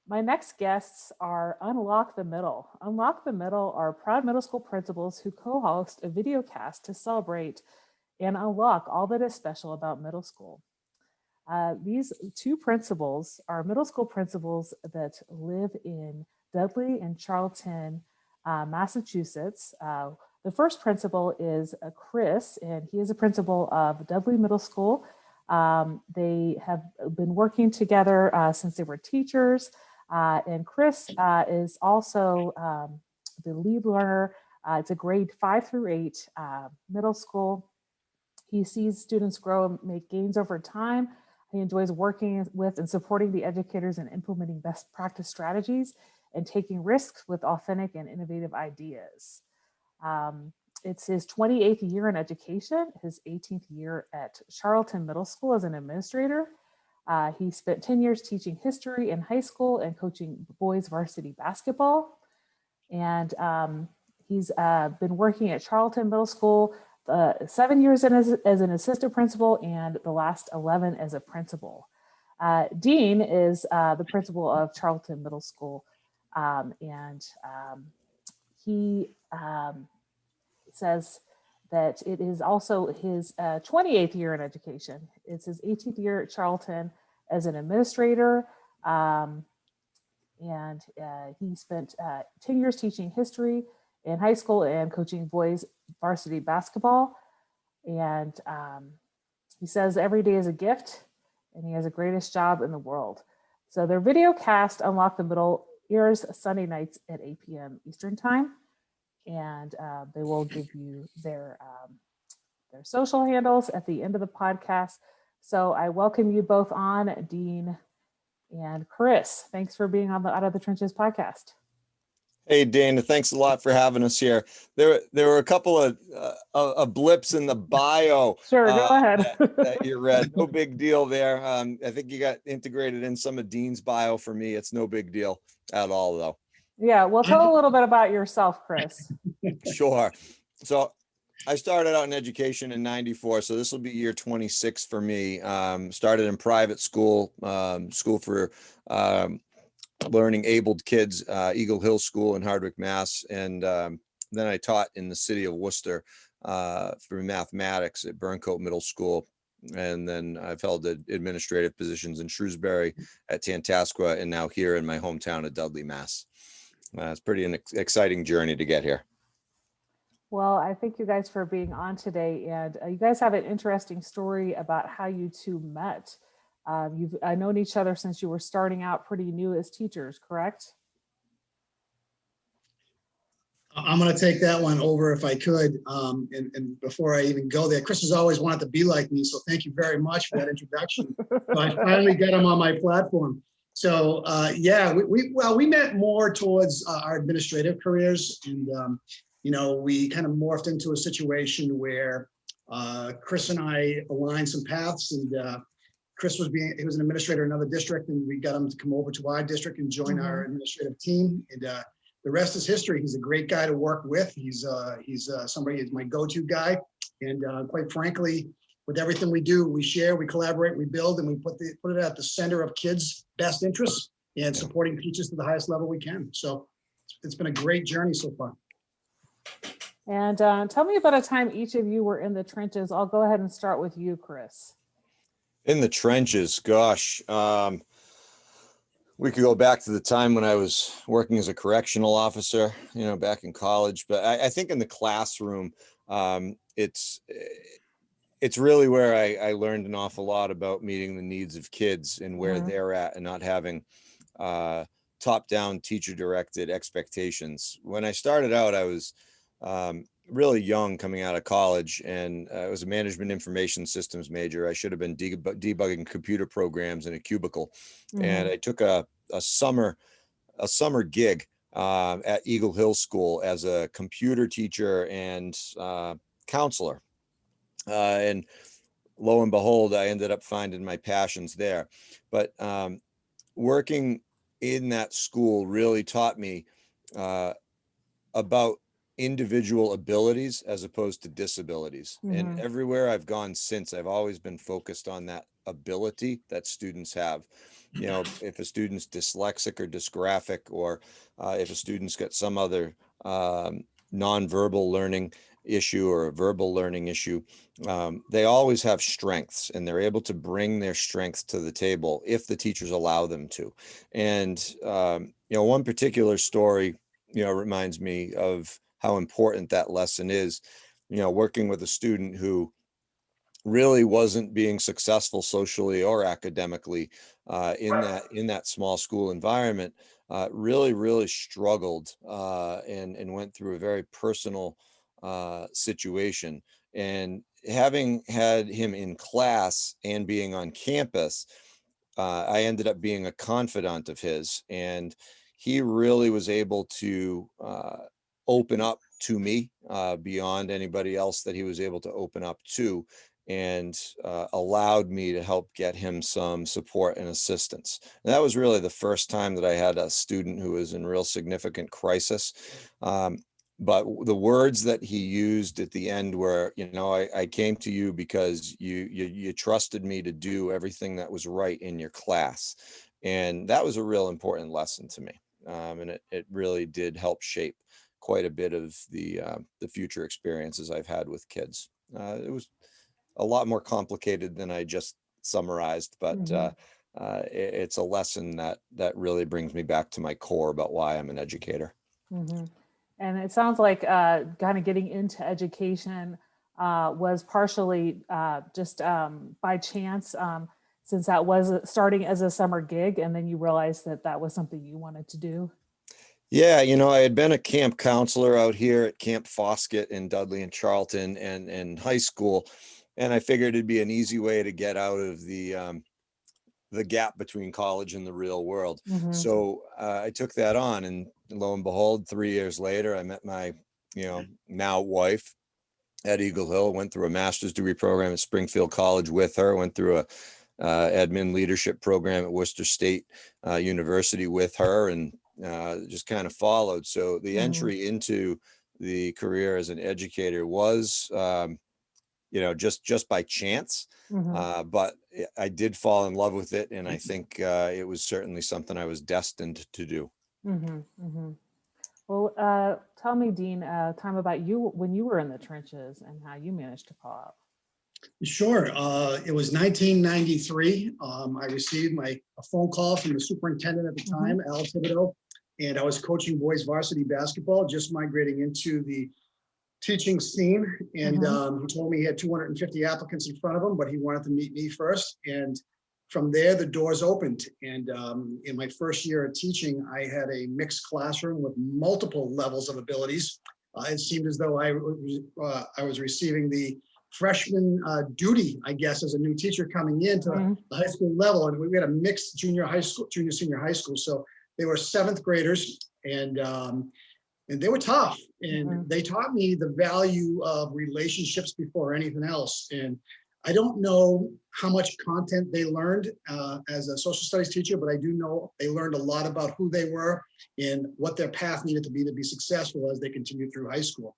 My next guests are Unlock the Middle. Unlock the Middle are proud middle school principals who co host a video cast to celebrate and unlock all that is special about middle school. These two principals are middle school principals that live in Dudley and Charlton, Massachusetts. The first principal is Chris, and he is a principal of Dudley Middle School. They have been working together since they were teachers. And Chris is also the lead learner. It's a grade 5 through 8 middle school. He sees students grow and make gains over time. He enjoys working with and supporting the educators and implementing best practice strategies and taking risks with authentic and innovative ideas. It's his 28th year in education, his 18th year at Charlton Middle School as an administrator. He spent 10 years teaching history in high school and coaching boys varsity basketball. And he's been working at Charlton Middle School 7 years as an assistant principal and the last 11 as a principal. Dean is the principal of Charlton Middle School, and he says that it is also his 28th year in education. It's his 18th year at Charlton as an administrator, and he spent 10 years teaching history in high school and coaching boys varsity basketball. And he says every day is a gift, and he has the greatest job in the world. So their video cast, Unlock the Middle, airs Sunday nights at 8 p.m. Eastern Time. And they will give you their social handles at the end of the podcast. So I welcome you both on, Dean and Chris. Thanks for being on the Out of the Trenches podcast. Hey, Dana, thanks a lot for having us here. There were a couple of blips in the bio. Sure, go ahead. that you read. No big deal there. I think you got integrated in some of Dean's bio. For me, it's no big deal at all, though. Yeah, well, tell a little bit about yourself, Chris. Sure. So I started out in education in '94, so this will be year 26 for me. Started in private school, school for learning abled kids, Eagle Hill School in Hardwick, Mass. And then I taught in the city of Worcester for mathematics at Burncoat Middle School. And then I've held administrative positions in Shrewsbury, at Tantasqua, and now here in my hometown of Dudley, Mass. It's pretty an exciting journey to get here. Well, I thank you guys for being on today. And you guys have an interesting story about how you two met. You've known each other since you were starting out pretty new as teachers, correct? I'm going to take that one over if I could. And before I even go there, Chris has always wanted to be like me. So thank you very much for that introduction. So I finally got him on my platform. So yeah, we met more towards our administrative careers, and we kind of morphed into a situation where Chris and I aligned some paths, and Chris he was an administrator in another district, and we got him to come over to our district and join our administrative team. And the rest is history. He's a great guy to work with. He's somebody is my go-to guy, and quite frankly, with everything we do, we share, we collaborate, we build, and we put it at the center of kids' best interests and supporting teachers to the highest level we can. So it's been a great journey so far. And tell me about a time each of you were in the trenches. I'll go ahead and start with you, Chris. In the trenches, gosh. We could go back to the time when I was working as a correctional officer, back in college. But I think in the classroom, it's really where I learned an awful lot about meeting the needs of kids and where they're at, and not having top-down teacher-directed expectations. When I started out, I was really young coming out of college, and I was a management information systems major. I should have been debugging computer programs in a cubicle. And I took a summer gig at Eagle Hill School as a computer teacher and counselor. And lo and behold, I ended up finding my passions there. But working in that school really taught me about individual abilities as opposed to disabilities. And everywhere I've gone since, I've always been focused on that ability that students have. if a student's dyslexic or dysgraphic, or if a student's got some other nonverbal learning issue or a verbal learning issue, they always have strengths, and they're able to bring their strengths to the table if the teachers allow them to. And one particular story reminds me of how important that lesson is. Working with a student who really wasn't being successful socially or academically in that small school environment, really struggled and went through a very personal situation. And having had him in class and being on campus, I ended up being a confidant of his, and he really was able to open up to me beyond anybody else that he was able to open up to, and allowed me to help get him some support and assistance. And that was really the first time that I had a student who was in real significant crisis. But the words that he used at the end were, I came to you because you trusted me to do everything that was right in your class. And that was a real important lesson to me. And it really did help shape quite a bit of the future experiences I've had with kids. It was a lot more complicated than I just summarized, but it's a lesson that really brings me back to my core about why I'm an educator. And it sounds like kind of getting into education was partially just by chance, since that was starting as a summer gig, and then you realized that that was something you wanted to do. Yeah, I had been a camp counselor out here at Camp Foskett in Dudley and Charlton and high school. And I figured it'd be an easy way to get out of the gap between college and the real world. So I took that on, and lo and behold, 3 years later, I met my, now wife at Eagle Hill, went through a master's degree program at Springfield College with her, went through a admin leadership program at Worcester State University with her, and just kind of followed. So the entry into the career as an educator was, just by chance, but I did fall in love with it, and I think it was certainly something I was destined to do. Well, tell me, Dean, time about you when you were in the trenches and how you managed to pull out. Sure. It was 1993. I received a phone call from the superintendent at the time, Al Thibodeau, and I was coaching boys varsity basketball, just migrating into the teaching scene. And he told me he had 250 applicants in front of him, but he wanted to meet me first. And from there, the doors opened. And in my first year of teaching, I had a mixed classroom with multiple levels of abilities. It seemed as though I was receiving the freshman duty, I guess, as a new teacher coming into the high school level. And we had a mixed junior, senior high school. So they were seventh graders, and they were tough. And they taught me the value of relationships before anything else. And I don't know how much content they learned as a social studies teacher, but I do know they learned a lot about who they were and what their path needed to be successful as they continued through high school.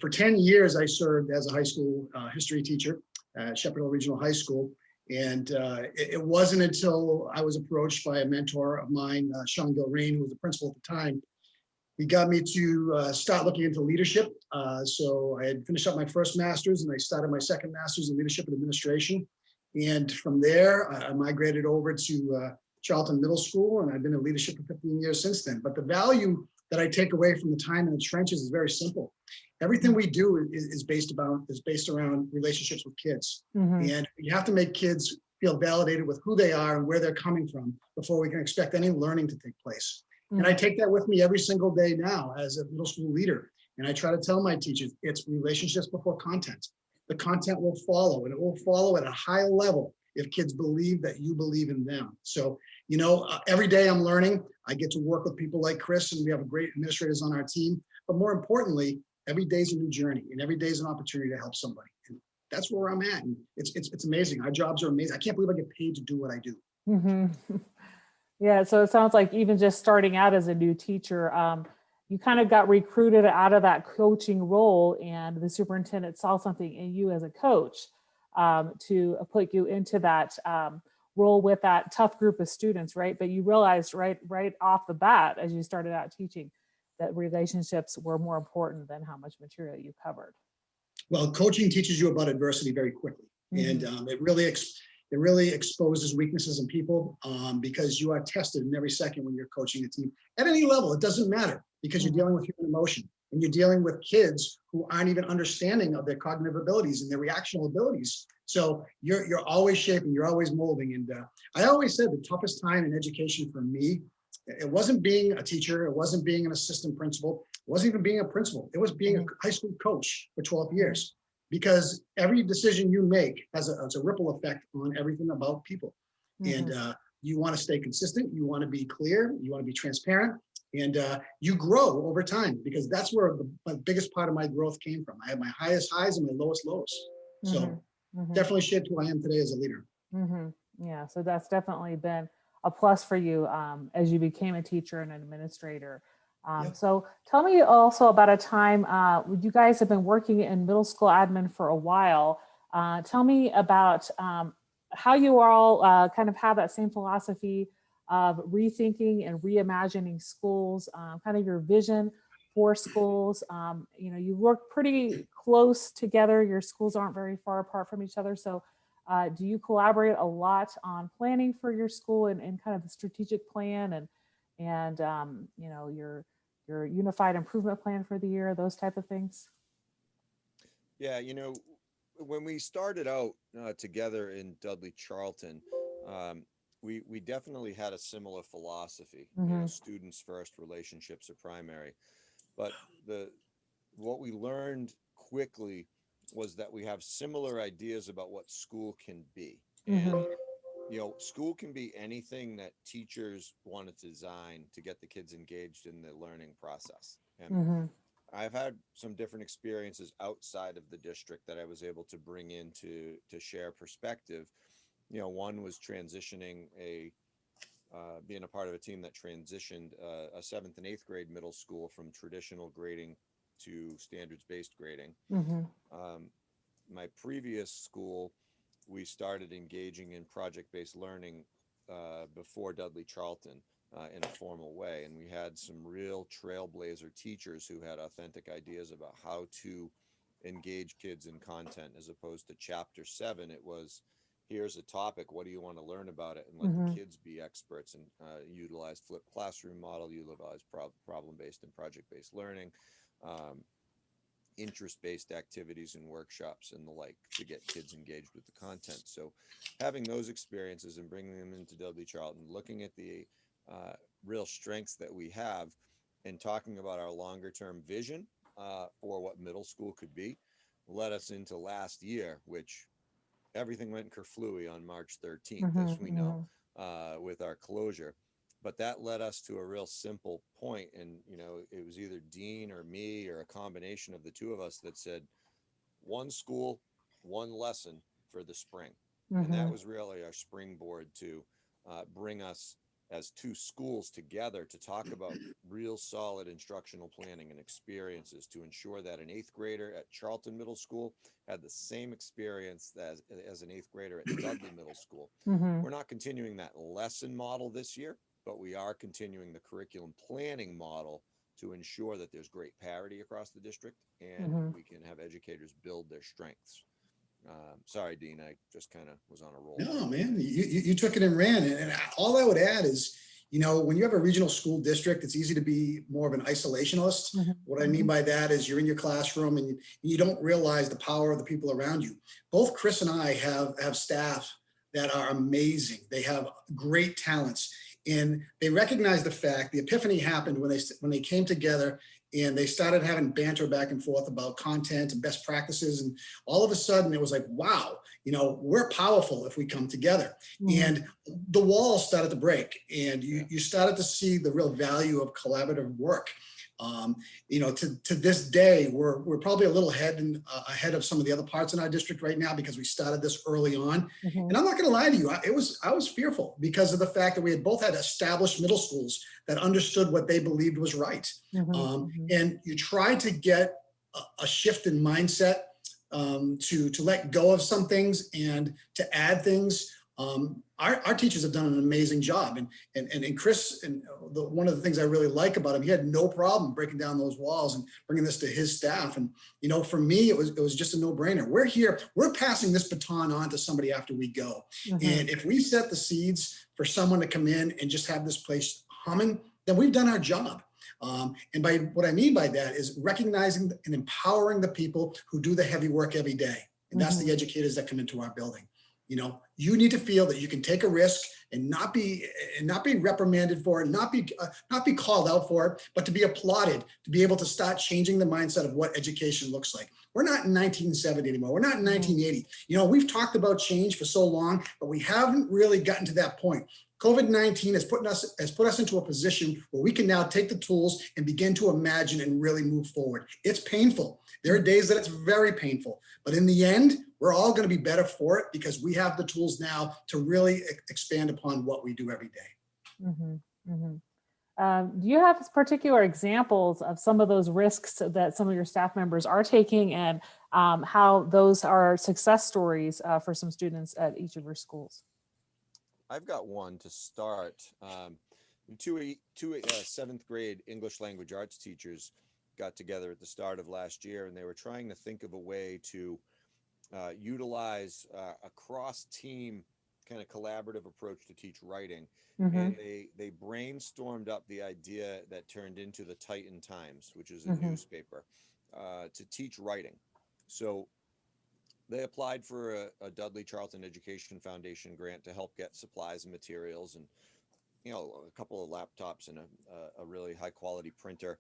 For 10 years, I served as a high school history teacher at Shepherd Hill Regional High School. And it wasn't until I was approached by a mentor of mine, Sean Gilrain, who was the principal at the time. He got me to start looking into leadership. So I had finished up my first master's, and I started my second master's in leadership and administration. And from there, I migrated over to Charlton Middle School, and I've been in leadership for 15 years since then. But the value that I take away from the time in the trenches is very simple. Everything we do is based around relationships with kids. And you have to make kids feel validated with who they are and where they're coming from before we can expect any learning to take place. And I take that with me every single day now as a middle school leader. And I try to tell my teachers, it's relationships before content. The content will follow, and it will follow at a high level if kids believe that you believe in them. So, every day I'm learning. I get to work with people like Chris, and we have great administrators on our team. But more importantly, every day is a new journey, and every day is an opportunity to help somebody. And that's where I'm at. And it's amazing. Our jobs are amazing. I can't believe I get paid to do what I do. Yeah, so it sounds like even just starting out as a new teacher, you kind of got recruited out of that coaching role, and the superintendent saw something in you as a coach to put you into that roll with that tough group of students, right? But you realized right off the bat, as you started out teaching, that relationships were more important than how much material you covered. Well, coaching teaches you about adversity very quickly, and it really exposes weaknesses in people, because you are tested in every second when you're coaching a team at any level. It doesn't matter, because you're dealing with human emotion, and you're dealing with kids who aren't even understanding of their cognitive abilities and their reactional abilities. So you're always shaping, you're always molding. And I always said the toughest time in education for me, it wasn't being a teacher, it wasn't being an assistant principal, it wasn't even being a principal. It was being a high school coach for 12 years, because every decision you make has a ripple effect on everything about people. And you want to stay consistent, you want to be clear, you want to be transparent, and you grow over time, because that's where the biggest part of my growth came from. I had my highest highs and my lowest lows. So definitely shaped who I am today as a leader. Yeah, so that's definitely been a plus for you as you became a teacher and an administrator. So tell me also about a time, you guys have been working in middle school admin for a while. Tell me about how you all kind of have that same philosophy of rethinking and reimagining schools, kind of your vision for schools. You work pretty close together. Your schools aren't very far apart from each other. So do you collaborate a lot on planning for your school and kind of the strategic plan and your unified improvement plan for the year, those type of things? Yeah, when we started out together in Dudley Charlton, we definitely had a similar philosophy. Students first, relationships are primary. But what we learned quickly was that we have similar ideas about what school can be. And school can be anything that teachers want to design to get the kids engaged in the learning process. And I've had some different experiences outside of the district that I was able to bring in to share perspective. One was transitioning being a part of a team that transitioned a 7th and 8th grade middle school from traditional grading to standards-based grading. My previous school, we started engaging in project-based learning before Dudley Charlton in a formal way. And we had some real trailblazer teachers who had authentic ideas about how to engage kids in content, as opposed to chapter 7. It was, here's a topic, what do you want to learn about it? And let the kids be experts, and utilize flipped classroom model, utilize problem-based and project-based learning, interest-based activities and workshops and the like, to get kids engaged with the content. So having those experiences and bringing them into Dudley Charlton, looking at the real strengths that we have, and talking about our longer term vision for what middle school could be, led us into last year, which everything went kerflooey on March 13th, as we know, with our closure. But that led us to a real simple point. And, it was either Dean or me or a combination of the two of us that said, one school, one lesson for the spring. And that was really our springboard to bring us as two schools together to talk about real solid instructional planning and experiences to ensure that an 8th grader at Charlton Middle School had the same experience as an 8th grader at Dudley Middle School. We're not continuing that lesson model this year, but we are continuing the curriculum planning model to ensure that there's great parity across the district and we can have educators build their strengths. Sorry, Dean, I just kind of was on a roll. No, man, you took it and ran. And all I would add is, when you have a regional school district, it's easy to be more of an isolationist. What I mean by that is you're in your classroom and you don't realize the power of the people around you. Both Chris and I have staff that are amazing. They have great talents, and they recognize the fact, the epiphany happened when they came together and they started having banter back and forth about content and best practices. And all of a sudden it was like, wow, we're powerful if we come together. And the walls started to break, and you started to see the real value of collaborative work. To this day, we're probably a little ahead of some of the other parts in our district right now, because we started this early on. And I'm not going to lie to you, I was fearful because of the fact that we had both had established middle schools that understood what they believed was right. And you try to get a shift in mindset, to let go of some things and to add things. Our teachers have done an amazing job. And Chris, and one of the things I really like about him, he had no problem breaking down those walls and bringing this to his staff. And, you know, for me, it was just a no brainer. We're here, we're passing this baton on to somebody after we go. And if we set the seeds for someone to come in and just have this place humming, then we've done our job. And by what I mean by that is recognizing and empowering the people who do the heavy work every day. And that's the educators that come into our building. You know, you need to feel that you can take a risk and not be reprimanded for it, not be called out for it, but to be applauded, to be able to start changing the mindset of what education looks like. We're not in 1970 anymore. We're not in 1980. You know, we've talked about change for so long, but we haven't really gotten to that point. COVID-19 has put us into a position where we can now take the tools and begin to imagine and really move forward. It's painful. There are days that it's very painful, but in the end, we're all going to be better for it because we have the tools now to really expand upon what we do every day. Do you have particular examples of some of those risks that some of your staff members are taking, and how those are success stories for some students at each of your schools? I've got one to start. Two seventh grade English language arts teachers got together at the start of last year, and they were trying to think of a way to utilize a cross-team kind of collaborative approach to teach writing. And they brainstormed up the idea that turned into the Titan Times, which is a newspaper, to teach writing. So they applied for a Dudley Charlton Education Foundation grant to help get supplies and materials, and, you know, a couple of laptops and a really high quality printer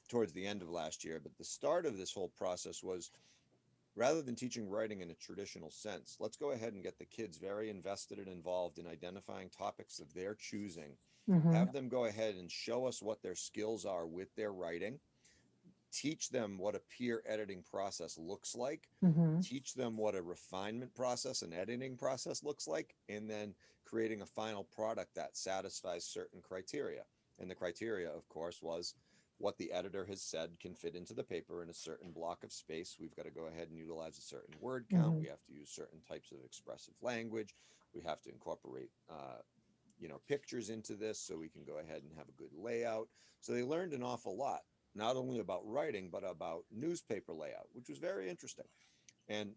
towards the end of last year. But the start of this whole process was, rather than teaching writing in a traditional sense, let's go ahead and get the kids very invested and involved in identifying topics of their choosing, have them go ahead and show us what their skills are with their writing, teach them what a peer editing process looks like, teach them what a refinement process and editing process looks like, and then creating a final product that satisfies certain criteria. And the criteria, of course, was what the editor has said can fit into the paper in a certain block of space. We've got to go ahead and utilize a certain word count. We have to use certain types of expressive language. We have to incorporate, you know, pictures into this so we can go ahead and have a good layout. So they learned an awful lot, not only about writing, but about newspaper layout, which was very interesting. And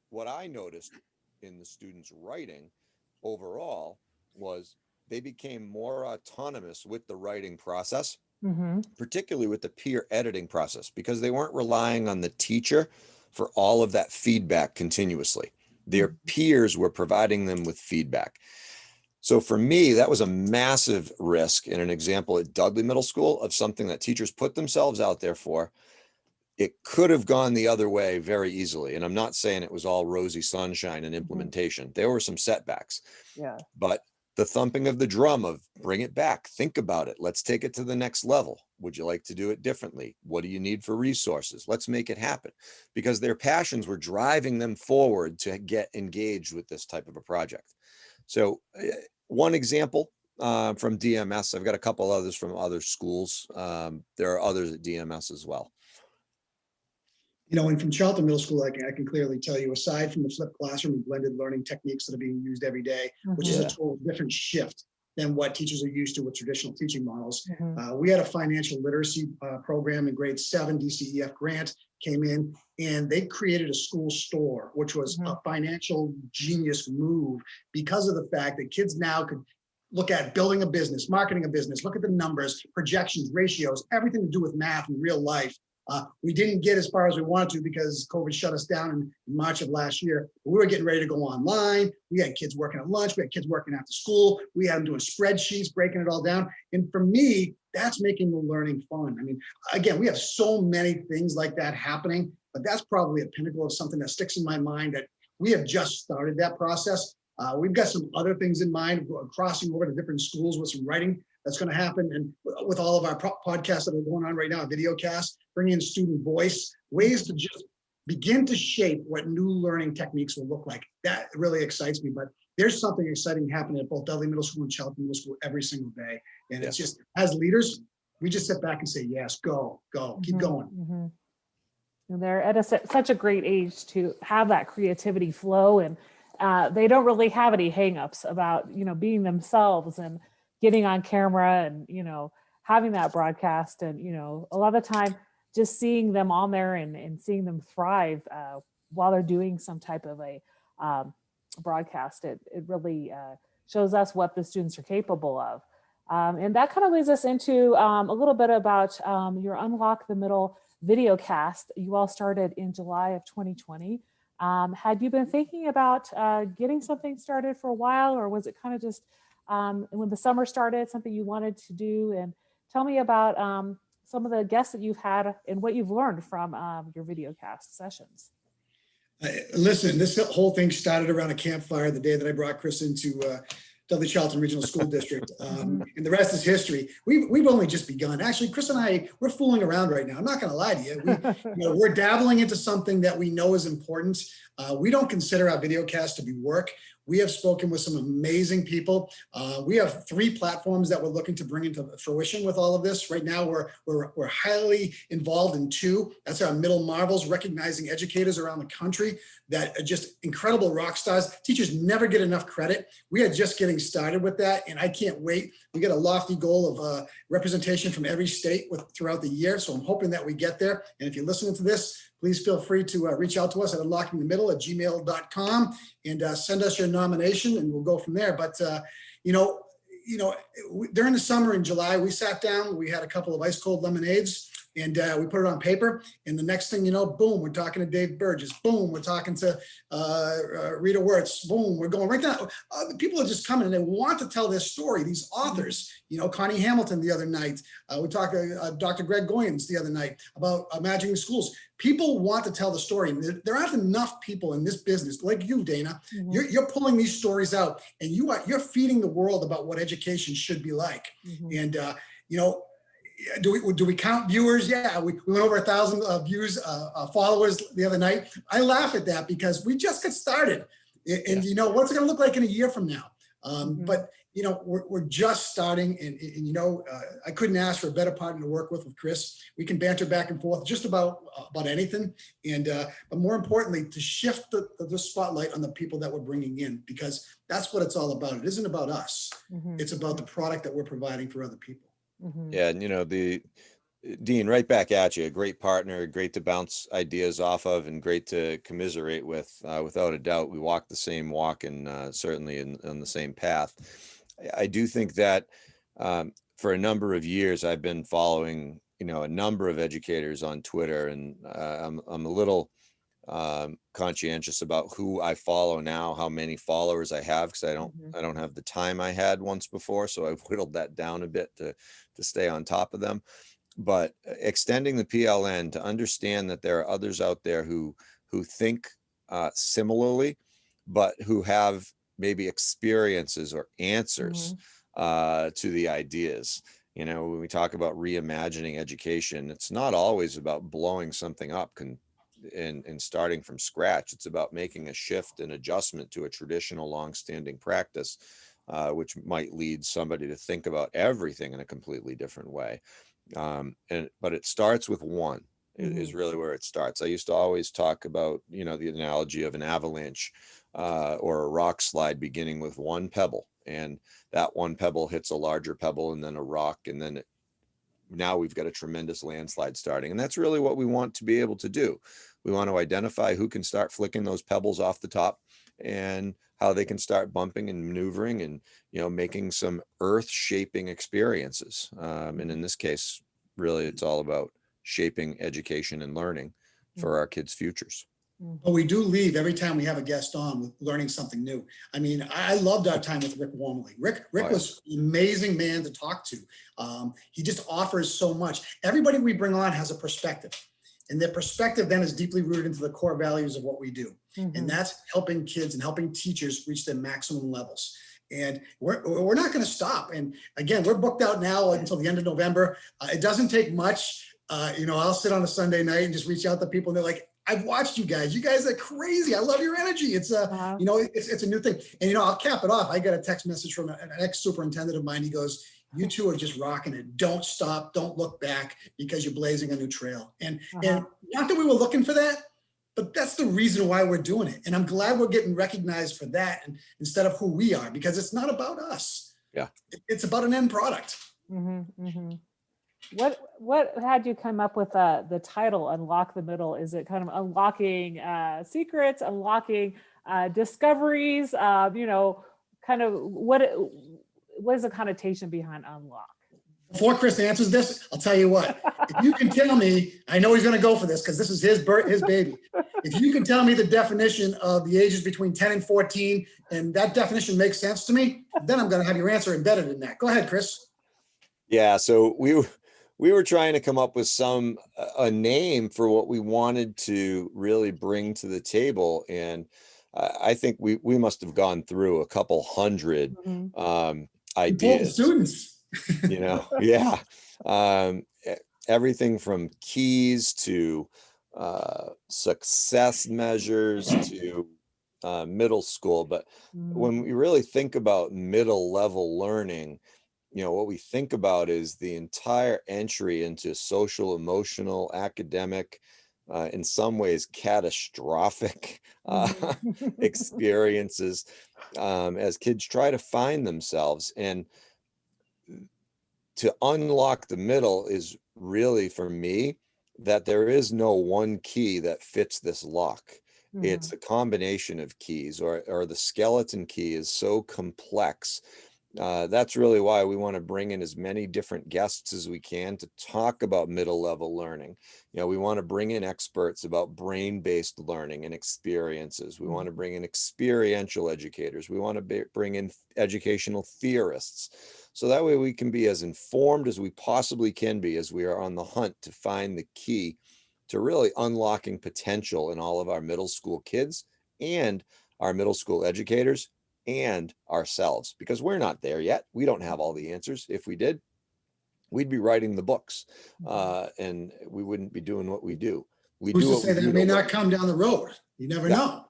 what I noticed in the students' writing overall was they became more autonomous with the writing process, particularly with the peer editing process, because they weren't relying on the teacher for all of that feedback continuously. Their peers were providing them with feedback. So for me, that was a massive risk and an example at Dudley Middle School of something that teachers put themselves out there for. It could have gone the other way very easily. And I'm not saying it was all rosy sunshine and implementation. There were some setbacks. But the thumping of the drum of bring it back, think about it, let's take it to the next level. Would you like to do it differently? What do you need for resources? Let's make it happen. Because their passions were driving them forward to get engaged with this type of a project. So one example from DMS, I've got a couple others from other schools. There are others at DMS as well. You know, and from Charlton Middle School, I can clearly tell you, aside from the flipped classroom and blended learning techniques that are being used every day, which is a total different shift than what teachers are used to with traditional teaching models. We had a financial literacy program in grade 7, DCEF grant came in, and they created a school store, which was a financial genius move because of the fact that kids now could look at building a business, marketing a business, look at the numbers, projections, ratios, everything to do with math in real life. We didn't get as far as we wanted to because COVID shut us down in March of last year. We were getting ready to go online. We had kids working at lunch. We had kids working after school. We had them doing spreadsheets, breaking it all down. And for me, that's making the learning fun. I mean, again, we have so many things like that happening, but that's probably a pinnacle of something that sticks in my mind that we have just started that process. We've got some other things in mind, crossing over to different schools with some writing that's going to happen. And with all of our podcasts that are going on right now, video casts, bringing in student voice, ways to just begin to shape what new learning techniques will look like. That really excites me, but there's something exciting happening at both Dudley Middle School and Charlton Middle School every single day. And it's just, as leaders, we just sit back and say, yes, go, keep going. And they're at such a great age to have that creativity flow and they don't really have any hangups about, being themselves and getting on camera and, having that broadcast. And, a lot of the time just seeing them on there and seeing them thrive while they're doing some type of a broadcast, it really shows us what the students are capable of. And that kind of leads us into a little bit about your Unlock the Middle video cast. You all started in July of 2020. Had you been thinking about getting something started for a while, or was it kind of just when the summer started, something you wanted to do? And tell me about some of the guests that you've had and what you've learned from your video cast sessions. Listen, this whole thing started around a campfire the day that I brought Chris into Dudley Charlton Regional School District. And the rest is history. We've only just begun. Actually, Chris and I, we're fooling around right now. I'm not going to lie to you. We're dabbling into something that we know is important. We don't consider our video cast to be work. We have spoken with some amazing people. We have 3 platforms that we're looking to bring into fruition with all of this. Right now, we're highly involved in 2. That's our Middle Marvels, recognizing educators around the country that are just incredible rock stars. Teachers never get enough credit. We are just getting started with that, and I can't wait. We get a lofty goal of representation from every state throughout the year, so I'm hoping that we get there. And if you're listening to this, please feel free to reach out to us at unlockingthemiddle@gmail.com and send us your nomination, and we'll go from there. But during the summer in July, we sat down, we had a couple of ice cold lemonades, and we put it on paper. And the next thing you know, boom, we're talking to Dave Burgess. Boom, we're talking to Rita Wirtz. Boom, we're going right now. The people are just coming and they want to tell their story. These authors, Connie Hamilton the other night. We talked to Dr. Greg Goyens the other night about Reimagining Schools. People want to tell the story. There aren't enough people in this business like you, Dana. You're pulling these stories out, and you're feeding the world about what education should be like. And do we count viewers? Yeah, we went over 1,000 views, followers the other night. I laugh at that because we just got started, and what's it going to look like in a year from now? But we're just starting, and I couldn't ask for a better partner to work with Chris. We can banter back and forth just about anything, and but more importantly, to shift the spotlight on the people that we're bringing in, because that's what it's all about. It isn't about us. It's about the product that we're providing for other people. Yeah, and Dean, right back at you. A great partner, great to bounce ideas off of, and great to commiserate with. Without a doubt, we walk the same walk, and certainly on the same path. I do think that for a number of years, I've been following, a number of educators on Twitter, and I'm a little conscientious about who I follow now, how many followers I have, because I don't have the time I had once before, so I've whittled that down a bit to stay on top of them. But extending the PLN to understand that there are others out there who think similarly, but who have maybe experiences or answers to the ideas. When we talk about reimagining education, it's not always about blowing something up and starting from scratch. It's about making a shift and adjustment to a traditional longstanding practice, which might lead somebody to think about everything in a completely different way. But it starts with one. Is really where it starts. I used to always talk about, the analogy of an avalanche or a rock slide beginning with one pebble, and that one pebble hits a larger pebble and then a rock, and then now we've got a tremendous landslide starting. And that's really what we want to be able to do. We want to identify who can start flicking those pebbles off the top, and how they can start bumping and maneuvering and, making some earth shaping experiences. And in this case, really, it's all about shaping education and learning for our kids' futures. But we do leave every time we have a guest on with learning something new. I mean, I loved our time with Rick Wormley. Rick was an amazing man to talk to. He just offers so much. Everybody we bring on has a perspective, and their perspective then is deeply rooted into the core values of what we do. And that's helping kids and helping teachers reach their maximum levels. And we're not going to stop. And again, we're booked out now until the end of November. It doesn't take much. I'll sit on a Sunday night and just reach out to people, and they're like, I've watched you guys. You guys are crazy. I love your energy. It's it's a new thing. And I'll cap it off. I got a text message from an ex-superintendent of mine. He goes, "You two are just rocking it. Don't stop. Don't look back, because you're blazing a new trail." And not that we were looking for that, But that's the reason why we're doing it. And I'm glad we're getting recognized for that, and instead of who we are, because it's not about us. Yeah. It's about an end product. What had you come up with the title Unlock the Middle? Is it kind of unlocking secrets, unlocking discoveries? Kind of what is the connotation behind unlock? Before Chris answers this, I'll tell you what. If you can tell me, I know he's going to go for this because this is his baby. If you can tell me the definition of the ages between 10 and 14, and that definition makes sense to me, then I'm going to have your answer embedded in that. Go ahead, Chris. Yeah, so we were trying to come up with a name for what we wanted to really bring to the table, and I think we must have gone through a couple hundred ideas. Students. Yeah. Everything from keys to success measures to middle school. But when we really think about middle level learning, what we think about is the entire entry into social, emotional, academic, in some ways catastrophic experiences as kids try to find themselves. And to unlock the middle is really, for me, that there is no one key that fits this lock. It's a combination of keys, or the skeleton key is so complex. That's really why we want to bring in as many different guests as we can to talk about middle level learning. We want to bring in experts about brain-based learning and experiences. We want to bring in experiential educators. We want to bring in educational theorists. So that way we can be as informed as we possibly can be as we are on the hunt to find the key to really unlocking potential in all of our middle school kids and our middle school educators and ourselves, because we're not there yet. We don't have all the answers. If we did, we'd be writing the books and we wouldn't be doing what we do. Who's to say that it may not come down the road? You never know.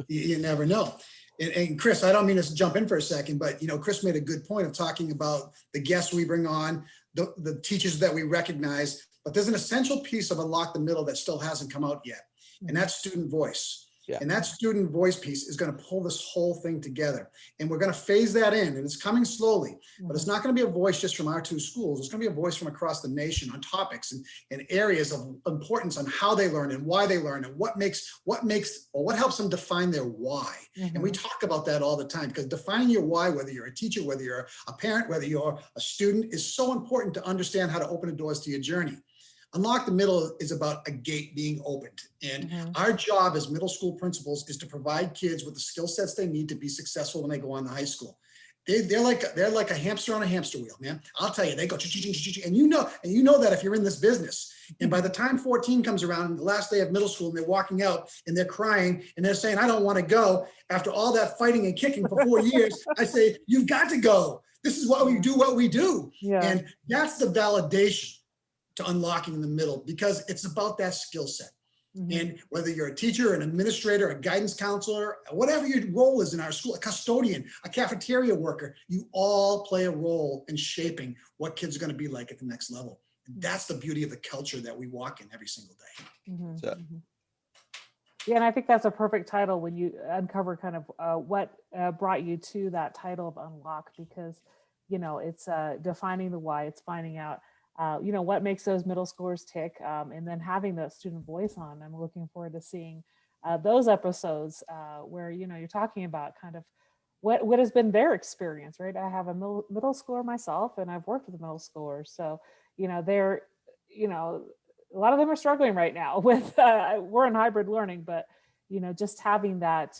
You never know. And Chris, I don't mean to jump in for a second, but Chris made a good point of talking about the guests we bring on, the teachers that we recognize, but there's an essential piece of Unlock the Middle that still hasn't come out yet, and that's student voice. Yeah. And that student voice piece is going to pull this whole thing together. And we're going to phase that in, and it's coming slowly, but it's not going to be a voice just from our two schools. It's going to be a voice from across the nation on topics and areas of importance on how they learn and why they learn and what helps them define their why. And we talk about that all the time, because defining your why, whether you're a teacher, whether you're a parent, whether you're a student, is so important to understand how to open the doors to your journey. Unlock the Middle is about a gate being opened. And our job as middle school principals is to provide kids with the skill sets they need to be successful when they go on to high school. They're like a hamster on a hamster wheel, man. I'll tell you, they go, and you know that if you're in this business. And by the time 14 comes around and the last day of middle school and they're walking out and they're crying and they're saying, I don't want to go, after all that fighting and kicking for 4 years, I say, you've got to go. This is what we do. Yeah. And that's the validation to unlocking the middle, because it's about that skill set. And whether you're a teacher, an administrator, a guidance counselor, whatever your role is in our school, a custodian, a cafeteria worker, you all play a role in shaping what kids are going to be like at the next level. And that's the beauty of the culture that we walk in every single day. Yeah, and I think that's a perfect title when you uncover kind of what brought you to that title of Unlock, because, it's defining the why, it's finding out what makes those middle schoolers tick, and then having the student voice on. I'm looking forward to seeing those episodes where, you're talking about kind of what has been their experience, right? I have a middle schooler myself, and I've worked with middle schoolers. So, they're, a lot of them are struggling right now with, we're in hybrid learning, but, just having that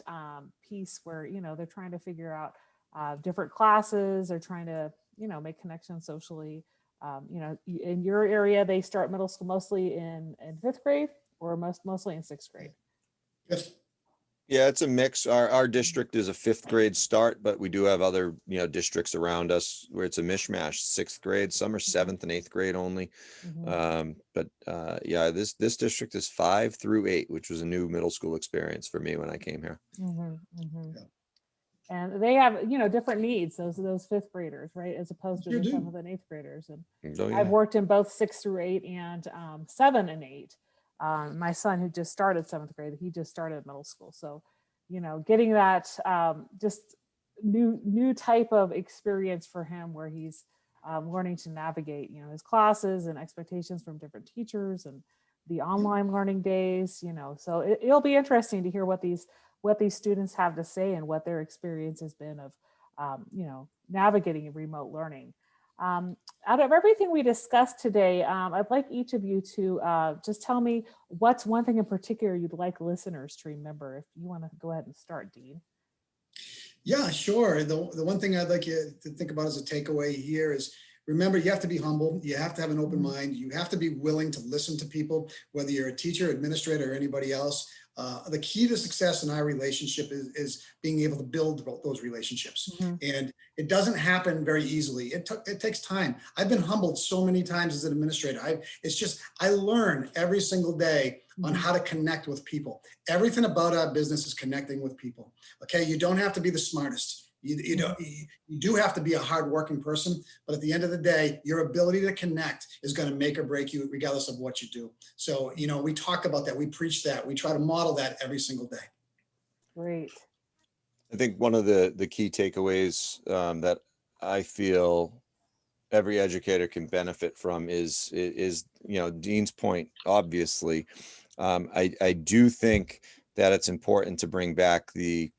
piece where, they're trying to figure out different classes, they're trying to, make connections socially. In your area, they start middle school mostly in 5th grade, or mostly in 6th grade? Yes. Yeah, it's a mix. Our district is a 5th grade start, but we do have other, districts around us where it's a mishmash, 6th grade, some are 7th and 8th grade only. Yeah, this district is 5 through 8, which was a new middle school experience for me when I came here. Yeah. And they have, different needs, those 5th graders, right? As opposed to the 7th and 8th graders. And I've worked in both 6 through 8 and 7 and 8. My son, who just started 7th grade, he just started middle school. So, getting that just new type of experience for him where he's learning to navigate, his classes and expectations from different teachers and the online learning days, so it'll be interesting to hear what these students have to say and what their experience has been of, navigating remote learning. Out of everything we discussed today, I'd like each of you to just tell me what's one thing in particular you'd like listeners to remember. If you want to go ahead and start, Dean. Yeah, sure. The one thing I'd like you to think about as a takeaway here is, remember, you have to be humble. You have to have an open mind. You have to be willing to listen to people, whether you're a teacher, administrator, or anybody else. The key to success in our relationship is being able to build those relationships. And it doesn't happen very easily. It takes time. I've been humbled so many times as an administrator. I learn every single day on how to connect with people. Everything about our business is connecting with people. Okay, you don't have to be the smartest. You do have to be a hardworking person, but at the end of the day, your ability to connect is going to make or break you regardless of what you do. So, we talk about that. We preach that. We try to model that every single day. Great. I think one of the key takeaways that I feel every educator can benefit from is Dean's point, obviously. I do think that it's important to bring back the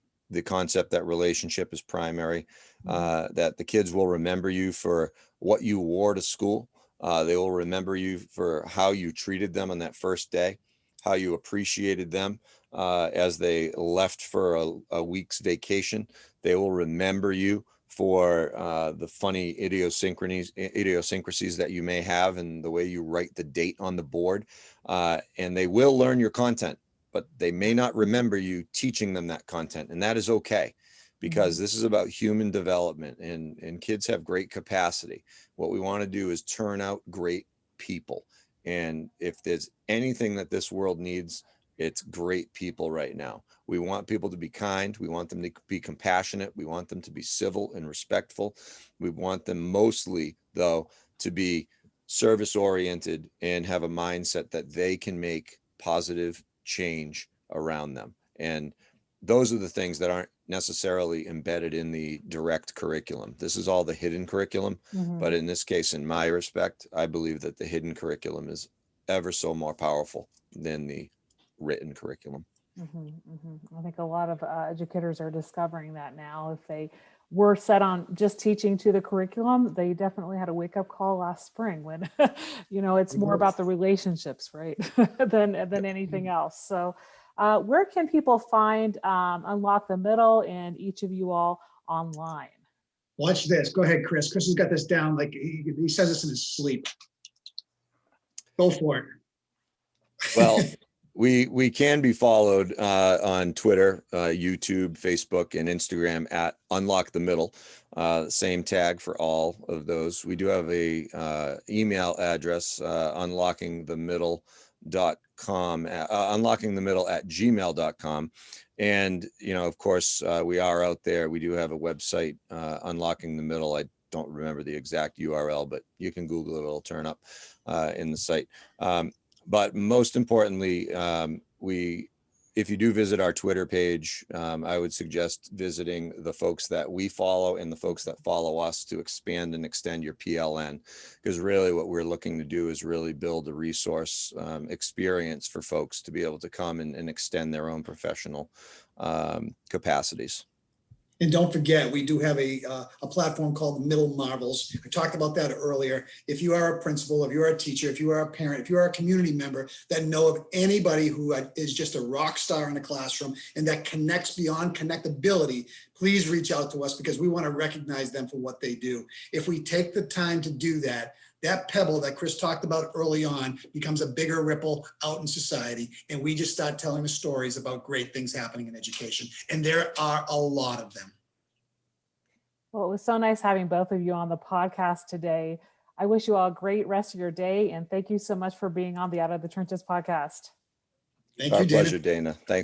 concept that relationship is primary, that the kids will remember you for what you wore to school. They will remember you for how you treated them on that first day, how you appreciated them as they left for a week's vacation. They will remember you for the funny idiosyncrasies that you may have and the way you write the date on the board. And they will learn your content, but they may not remember you teaching them that content. And that is okay, because this is about human development, and kids have great capacity. What we want to do is turn out great people. And if there's anything that this world needs, it's great people right now. We want people to be kind. We want them to be compassionate. We want them to be civil and respectful. We want them mostly, though, to be service oriented and have a mindset that they can make positive change around them. And those are the things that aren't necessarily embedded in the direct curriculum. This is all the hidden curriculum. But in this case, in my respect, I believe that the hidden curriculum is ever so more powerful than the written curriculum. I think a lot of educators are discovering that now. If they were set on just teaching to the curriculum, they definitely had a wake-up call last spring when it's more about the relationships, right, than anything else. So where can people find Unlock the Middle and each of you all online? Watch this. Go ahead, Chris. Chris has got this down like he says this in his sleep. Go for it. Well, we can be followed on Twitter, YouTube, Facebook, and Instagram at Unlock the Middle. Same tag for all of those. We do have a email address, unlockingthemiddle.com, unlockingthemiddle@gmail.com. And, of course, we are out there. We do have a website, Unlocking the Middle. I don't remember the exact URL, but you can Google it. It'll turn up in the site. But most importantly, if you do visit our Twitter page, I would suggest visiting the folks that we follow and the folks that follow us to expand and extend your PLN, because really what we're looking to do is really build a resource experience for folks to be able to come and extend their own professional capacities. And don't forget, we do have a platform called Middle Marvels. I talked about that earlier. If you are a principal, if you are a teacher, if you are a parent, if you are a community member that know of anybody who is just a rock star in the classroom and that connects beyond connectability, please reach out to us, because we want to recognize them for what they do. If we take the time to do that, that pebble that Chris talked about early on becomes a bigger ripple out in society. And we just start telling the stories about great things happening in education. And there are a lot of them. Well, it was so nice having both of you on the podcast today. I wish you all a great rest of your day. And thank you so much for being on the Out of the Trenches podcast. Thank you, Our Dana. pleasure, Dana. Thanks.